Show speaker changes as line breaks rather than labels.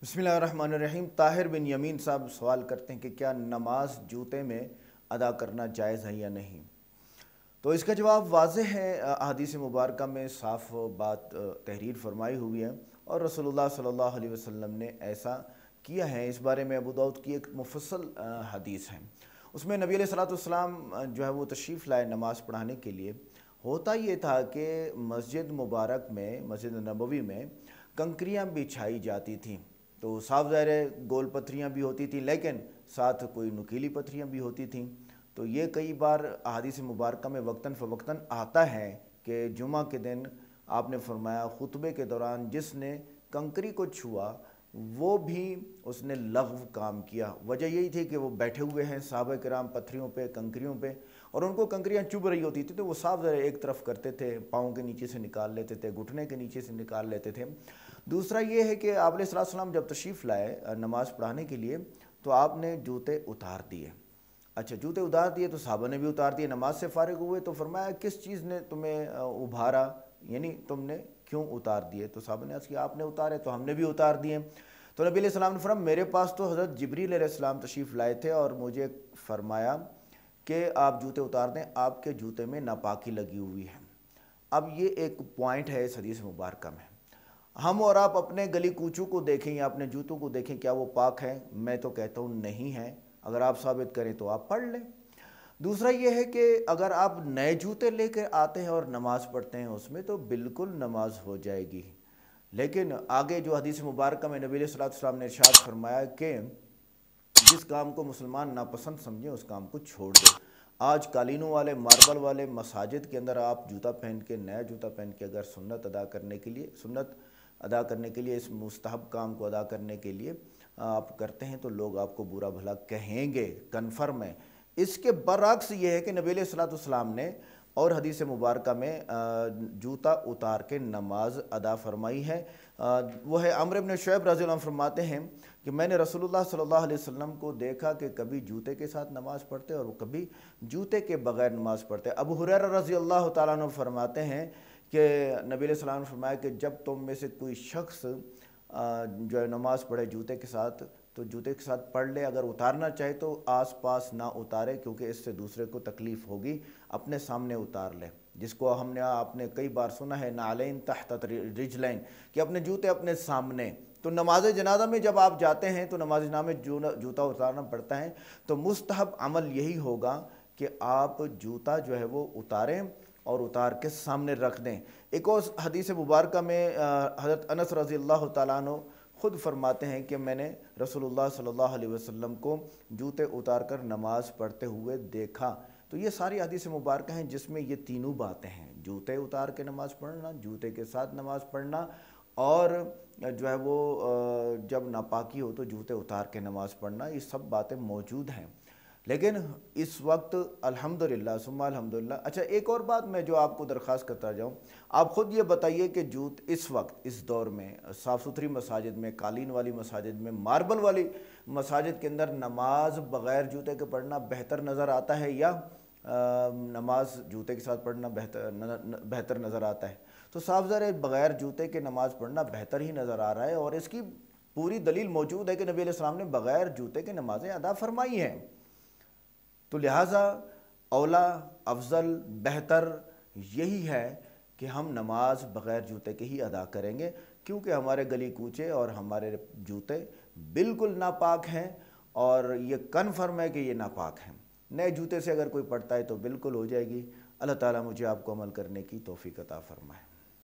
बिस्मिल्लाहिर्रहमानिर्रहीम। ताहिर बिन यमीन साहब सवाल करते हैं कि क्या नमाज जूते में अदा करना जायज़ है या नहीं। तो इसका जवाब वाज़ेह है, अहादीस मुबारक में साफ़ बात तहरीर फरमाई हुई है और रसूलुल्लाह सल्लल्लाहु अलैहि वसल्लम ने ऐसा किया है। इस बारे में अबू दाऊद की एक मुफस्सल हदीस है। उसमें नबी अलैहिस्सलाम जो है वो तशरीफ़ लाए नमाज़ पढ़ाने के लिए। होता ये था कि मस्जिद मुबारक में, मस्जिद नबवी में कंकरियाँ बिछाई जाती थीं। तो साफ ज़ाहिर है गोल पत्थरियाँ भी होती थी, लेकिन साथ कोई नुकीली पत्थरियाँ भी होती थीं। तो ये कई बार अहादीस मुबारक में वक्तन फ़वक्तन आता है कि जुमा के दिन आपने फरमाया खुतबे के दौरान जिसने कंकरी को छुआ वो भी उसने लग़व काम किया। वजह यही थी कि वो बैठे हुए हैं सहाबा किराम पत्थरियों पे, कंकरियों पे, और उनको कंकरियाँ चुभ रही होती थी तो वो साफ ज़रा एक तरफ करते थे, पाँव के नीचे से निकाल लेते थे, घुटने के नीचे से निकाल लेते थे। दूसरा ये है कि आप अलैहिस्सलाम जब तशरीफ़ लाए नमाज़ पढ़ाने के लिए तो आपने जूते उतार दिए। अच्छा, जूते उतार दिए तो साहबा ने भी उतार दिए। नमाज से फ़ारिग हुए तो फरमाया किस चीज़ ने तुम्हें उभारा, यानी तुमने क्यों उतार दिए। तो साहबा ने अर्ज़ किया आपने उतारे तो हमने भी उतार दिए। तो नबी अलैहिस्सलाम ने फरमाया मेरे पास तो हज़रत जिब्रील अलैहिस्सलाम तशरीफ़ लाए थे और मुझे फरमाया कि आप जूते उतार दें, आपके जूते में नापाकी लगी हुई है। अब ये एक पॉइंट है इस हदीस मुबारक में। हम और आप अपने गली कूचों को देखें या अपने जूतों को देखें, क्या वो पाक है? मैं तो कहता हूँ नहीं है। अगर आप साबित करें तो आप पढ़ लें। दूसरा ये है कि अगर आप नए जूते लेकर आते हैं और नमाज़ पढ़ते हैं उसमें तो बिल्कुल नमाज हो जाएगी। लेकिन आगे जो हदीस मुबारक में नबी सल्लल्लाहु अलैहि वसल्लम ने इरशाद फरमाया कि जिस काम को मुसलमान नापसंद समझे उस काम को छोड़ दे। आज कालीनों वाले, मार्बल वाले मसाजिद के अंदर आप जूता पहन के, नया जूता पहन के अगर सुन्नत अदा करने के लिए, इस मुस्तहब काम को अदा करने के लिए आप करते हैं तो लोग आपको बुरा भला कहेंगे, कन्फर्म है। इसके बरअक्स ये है कि नबी सल्लल्लाहु अलैहि वसल्लम ने और हदीस मुबारक में जूता उतार के नमाज अदा फरमाई है। वो है अम्र इब्न शुऐब रज़ी अल्लाह अन्हु फरमाते हैं कि मैंने रसूलुल्लाह सल्लल्लाहु अलैहि वसल्लम को देखा कि कभी जूते के साथ नमाज़ पढ़ते और कभी जूते के बगैर नमाज़ पढ़ते। अबू हुरैरा रज़ी अल्लाह तआला अन्हु फरमाते हैं कि नबी सल्लल्लाहु अलैहि वसल्लम ने फरमाया कि जब तुम में से कोई शख्स जो है नमाज़ पढ़े जूते के साथ तो जूते के साथ पढ़ ले, अगर उतारना चाहे तो आस पास ना उतारे क्योंकि इससे दूसरे को तकलीफ़ होगी, अपने सामने उतार ले। जिसको आपने कई बार सुना है नालैन तहत रिजलैन, कि अपने जूते अपने सामने। तो नमाज जनाजा में जब आप जाते हैं तो नमाज जनाजा में जूता उतारना पड़ता है। तो मुस्तहब अमल यही होगा कि आप जूता जो है वो उतारें और उतार के सामने रख दें। एक और हदीस मुबारक में हज़रत अनस रज़ी अल्लाह तआला अन्हु ख़ुद फरमाते हैं कि मैंने रसूलुल्लाह सल्लल्लाहु अलैहि वसल्लम को जूते उतार कर नमाज़ पढ़ते हुए देखा। तो ये सारी हदीस मुबारक हैं जिसमें ये तीनों बातें हैं, जूते उतार के नमाज़ पढ़ना, जूते के साथ नमाज़ पढ़ना, और जो है वो जब नापाकी हो तो जूते उतार के नमाज़ पढ़ना, ये सब बातें मौजूद हैं। लेकिन इस वक्त अल्हम्दुलिल्लाह सुम्मा अल्हम्दुलिल्लाह। अच्छा, एक और बात मैं जो आपको दरख्वास्त करता जाऊँ, आप ख़ुद ये बताइए कि इस वक्त इस दौर में साफ़ सुथरी मसाजिद में, कालीन वाली मसाजिद में, मार्बल वाली मसाजिद के अंदर नमाज बग़ैर जूते के पढ़ना बेहतर नज़र आता है या नमाज जूते के साथ पढ़ना बेहतर नज़र आता है? तो साफ ज़ाहिर है बग़ैर जूते के नमाज़ पढ़ना बेहतर ही नज़र आ रहा है, और इसकी पूरी दलील मौजूद है कि नबी अलैहि सलाम ने बग़ैर जूते के नमाज़ें अदा फरमाई हैं। तो लिहाजा औला, अफजल, बेहतर यही है कि हम नमाज बग़ैर जूते के ही अदा करेंगे, क्योंकि हमारे गली कूचे और हमारे जूते बिल्कुल नापाक हैं, और ये कन्फर्म है कि ये नापाक हैं। नए जूते से अगर कोई पढ़ता है तो बिल्कुल हो जाएगी। अल्लाह ताला मुझे आपको अमल करने की तौफीक अता फरमाए।